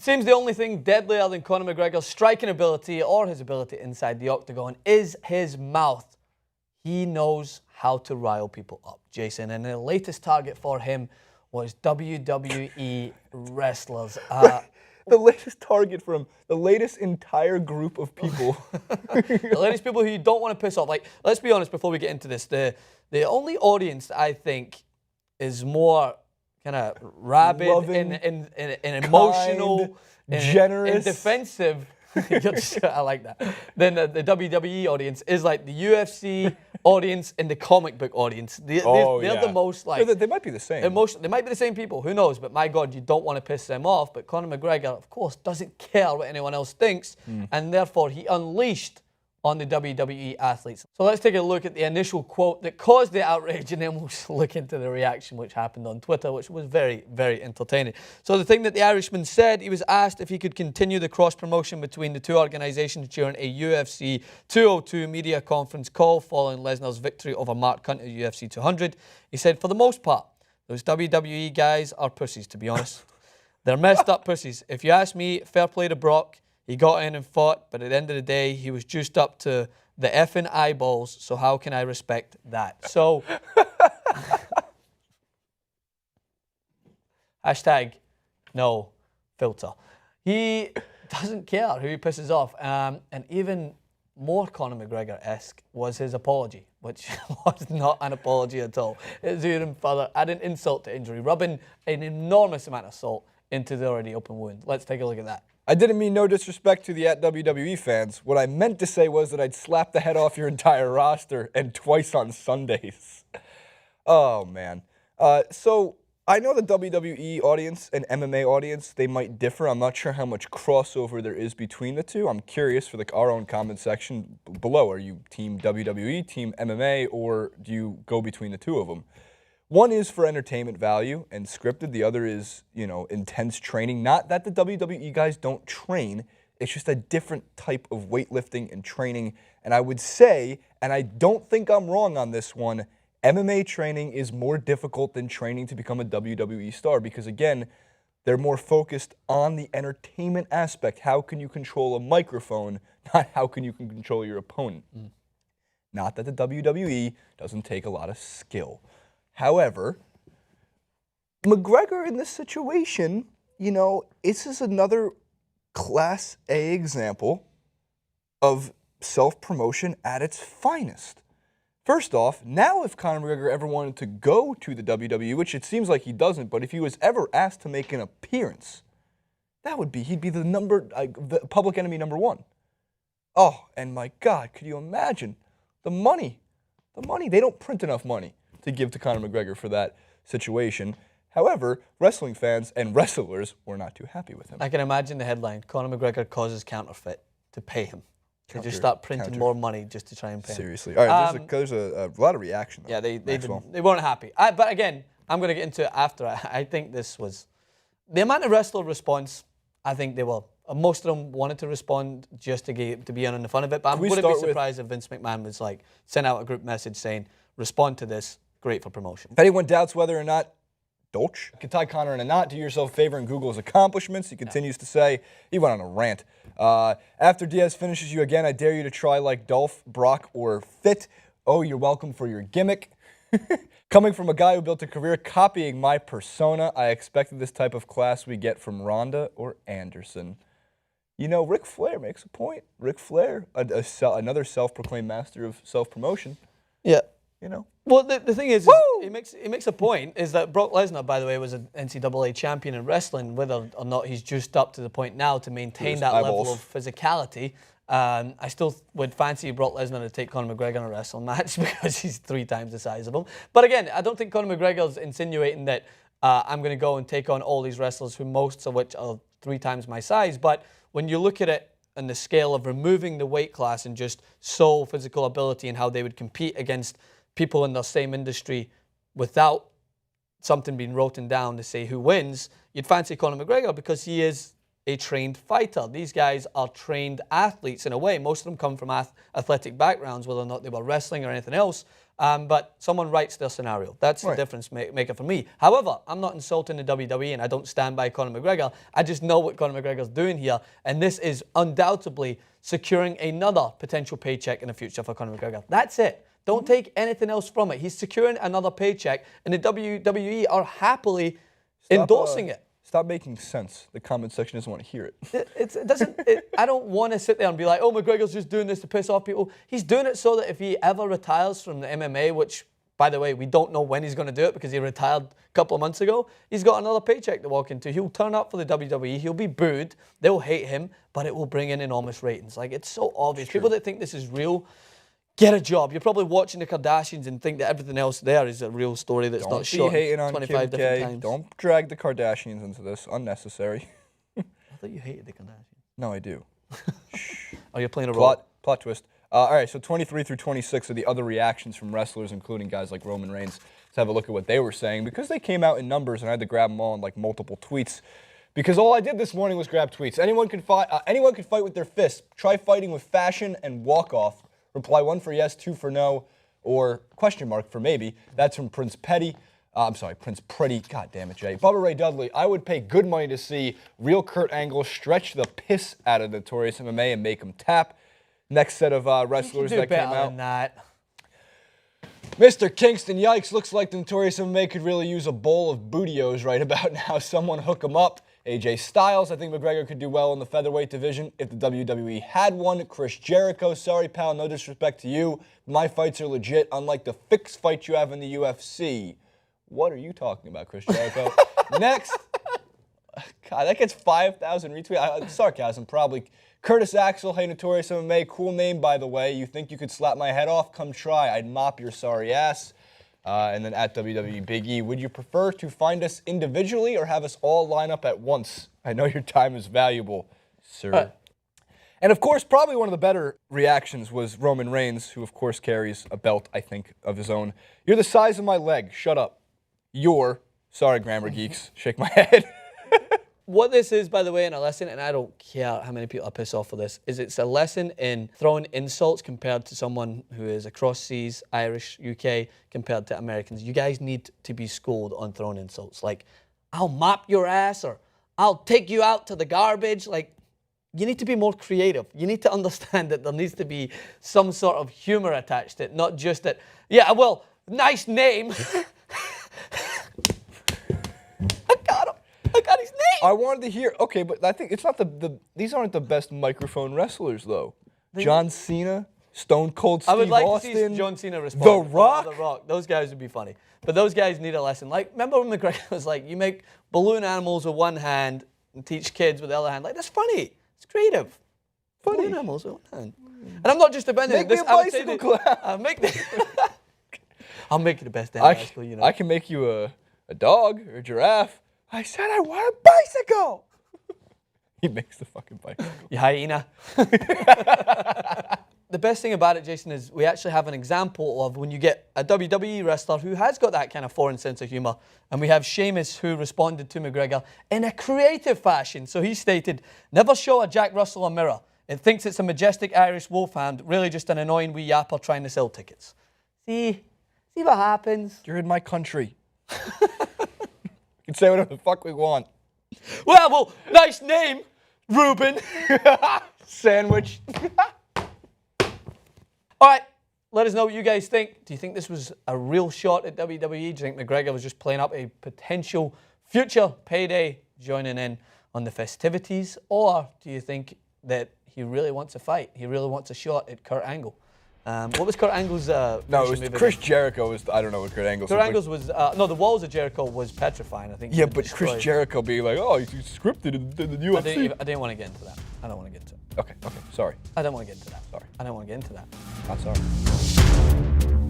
Seems the only thing deadlier than Conor McGregor's striking ability or his ability inside the octagon is his mouth. He knows how to rile people up, Jason. And the latest target for him was WWE wrestlers. The latest target for him, the latest entire group of people. The latest people who you don't want to piss off. Like, let's be honest before we get into this. The only audience that I think is more kind of rabid Loving, and emotional, generous, and defensive. I like that. Then the WWE audience is like the UFC audience and the comic book audience. They're the most like. They might be the same. They might be the same people. Who knows? But my God, you don't want to piss them off. But Conor McGregor, of course, doesn't care what anyone else thinks, and therefore he unleashed on the WWE athletes. So let's take a look at the initial quote that caused the outrage, and then we'll look into the reaction which happened on Twitter, which was very, very entertaining. So the thing that the Irishman said, he was asked if he could continue the cross-promotion between the two organizations during a UFC 202 media conference call following Lesnar's victory over Mark Hunt at UFC 200. He said, for the most part, those WWE guys are pussies, to be honest. They're messed up pussies. If you ask me, fair play to Brock. He got in and fought, but at the end of the day, he was juiced up to the effing eyeballs, so how can I respect that? So, hashtag no filter. He doesn't care who he pisses off. And even more Conor McGregor-esque was his apology, which was not an apology at all. It was even further, adding insult to injury, rubbing an enormous amount of salt into the already open wound. Let's take a look at that. I didn't mean no disrespect to the @WWE fans. What I meant to say was that I'd slap the head off your entire roster, and twice on Sundays. Oh, man. So I know the WWE audience and MMA audience, they might differ. I'm not sure how much crossover there is between the two. I'm curious for our own comment section below. Are you team WWE, team MMA, or do you go between the two of them? One is for entertainment value and scripted. The other is, intense training. Not that the WWE guys don't train. It's just a different type of weightlifting and training. And I would say, and I don't think I'm wrong on this one, MMA training is more difficult than training to become a WWE star because, again, they're more focused on the entertainment aspect. How can you control a microphone, not how can you control your opponent. Not that the WWE doesn't take a lot of skill. However, McGregor in this situation, this is another Class A example of self-promotion at its finest. First off, now if Conor McGregor ever wanted to go to the WWE, which it seems like he doesn't, but if he was ever asked to make an appearance, he'd be the public enemy number one. Oh, and my God, could you imagine the money? They don't print enough money to give to Conor McGregor for that situation. However, wrestling fans and wrestlers were not too happy with him. I can imagine the headline, Conor McGregor causes counterfeit to pay him. To just start printing more money just to try and pay him. Seriously. All right, there's a lot of reaction, though. Yeah, they weren't happy. But again, I'm going to get into it after. I think this was... The amount of wrestler response, I think they were... Most of them wanted to respond just to be in on the fun of it. But I wouldn't be surprised if Vince McMahon was like, sent out a group message saying, respond to this, great for promotion. If anyone doubts whether or not Dolch can tie Conor in a knot, do yourself a favor and Google his accomplishments. He continues to say, he went on a rant. After Diaz finishes you again, I dare you to try like Dolph, Brock, or Fit. Oh, you're welcome for your gimmick. Coming from a guy who built a career copying my persona, I expected this type of class we get from Ronda or Anderson. Ric Flair makes a point. Ric Flair, another self-proclaimed master of self-promotion. Yeah. Well, the thing is he makes a point, is that Brock Lesnar, by the way, was an NCAA champion in wrestling, whether or not he's juiced up to the point now to maintain that level of physicality. I still would fancy Brock Lesnar to take Conor McGregor in a wrestling match because he's 3 times the size of him. But again, I don't think Conor McGregor's insinuating that I'm going to go and take on all these wrestlers, who most of which are 3 times my size. But when you look at it on the scale of removing the weight class and just sole physical ability and how they would compete against people in the same industry without something being written down to say who wins, you'd fancy Conor McGregor because he is a trained fighter. These guys are trained athletes in a way. Most of them come from athletic backgrounds, whether or not they were wrestling or anything else. But someone writes their scenario. That's the difference maker for me. However, I'm not insulting the WWE and I don't stand by Conor McGregor. I just know what Conor McGregor's doing here. And this is undoubtedly securing another potential paycheck in the future for Conor McGregor. That's it. Don't take anything else from it. He's securing another paycheck and the WWE are happily endorsing it. Stop making sense. The comment section doesn't want to hear it. I don't want to sit there and be like, oh, McGregor's just doing this to piss off people. He's doing it so that if he ever retires from the MMA, which, by the way, we don't know when he's going to do it because he retired a couple of months ago, he's got another paycheck to walk into. He'll turn up for the WWE. He'll be booed. They'll hate him, but it will bring in enormous ratings. Like, it's so obvious. People that think this is real, get a job. You're probably watching the Kardashians and think that everything else there is a real story that's not shot 25 different times. Don't drag the Kardashians into this. Unnecessary. I thought you hated the Kardashians. No, I do. Oh, you're playing a role. Plot twist. All right, so 23 through 26 are the other reactions from wrestlers, including guys like Roman Reigns. Let's have a look at what they were saying, because they came out in numbers, and I had to grab them all in like multiple tweets. Because all I did this morning was grab tweets. Anyone can fight. Anyone can fight with their fists. Try fighting with fashion and walk off. Reply 1 for yes, 2 for no, or question mark for maybe. That's from Prince Pretty. God damn it, Jay. Bubba Ray Dudley. I would pay good money to see real Kurt Angle stretch the piss out of Notorious MMA and make him tap. Next set of wrestlers that came out. Than that. Mr. Kingston, yikes, looks like the Notorious MMA could really use a bowl of bootios right about now. Someone hook him up. AJ Styles, I think McGregor could do well in the featherweight division if the WWE had one. Chris Jericho, sorry pal, no disrespect to you. My fights are legit, unlike the fixed fight you have in the UFC. What are you talking about, Chris Jericho? Next. God, that gets 5,000 retweets. Sarcasm, probably. Curtis Axel, hey, Notorious MMA, cool name, by the way. You think you could slap my head off? Come try. I'd mop your sorry ass. And then at WWE Big E, would you prefer to find us individually or have us all line up at once? I know your time is valuable, sir. And of course, probably one of the better reactions was Roman Reigns, who of course carries a belt, I think, of his own. You're the size of my leg. Shut up. Sorry, grammar geeks. Shake my head. What this is, by the way, in a lesson, and I don't care how many people I piss off for this, is it's a lesson in throwing insults compared to someone who is across seas, Irish, UK, compared to Americans. You guys need to be schooled on throwing insults. Like, I'll mop your ass, or I'll take you out to the garbage. Like, you need to be more creative. You need to understand that there needs to be some sort of humor attached to it, not just that, yeah, well, nice name. I got his name. I wanted to hear. Okay, but I think it's not these aren't the best microphone wrestlers though. John Cena, Stone Cold Steve Austin, I would like to see John Cena respond. The Rock. The Rock. Those guys would be funny. But those guys need a lesson. Like, remember when McGregor was like, you make balloon animals with one hand and teach kids with the other hand. Like, that's funny. It's creative. Funny. Balloon animals with one hand. And I'm not just defending this. Make me a bicycle clown. I'll make you the best damn bicycle, you know. I can make you a dog or a giraffe. I said I want a bicycle. He makes the fucking bicycle. You hyena. The best thing about it, Jason, is we actually have an example of when you get a WWE wrestler who has got that kind of foreign sense of humor. And we have Sheamus, who responded to McGregor in a creative fashion. So he stated, never show a Jack Russell a mirror. It thinks it's a majestic Irish wolfhound, really just an annoying wee yapper trying to sell tickets. See what happens? You're in my country. We can say whatever the fuck we want. Well, nice name, Ruben. Sandwich. All right, let us know what you guys think. Do you think this was a real shot at WWE? Do you think McGregor was just playing up a potential future payday, joining in on the festivities? Or do you think that he really wants a fight? He really wants a shot at Kurt Angle? What was Kurt Angle's No, it was Chris Jericho. I don't know what Kurt Angle's. Kurt Angle's was the walls of Jericho was petrifying. I think. Yeah, but Chris Jericho being like, oh, he's scripted in the UFC. I didn't want to get into that. I don't want to get into it. Okay, sorry. I don't want to get into that. Sorry. I don't want to get into that. Not sorry.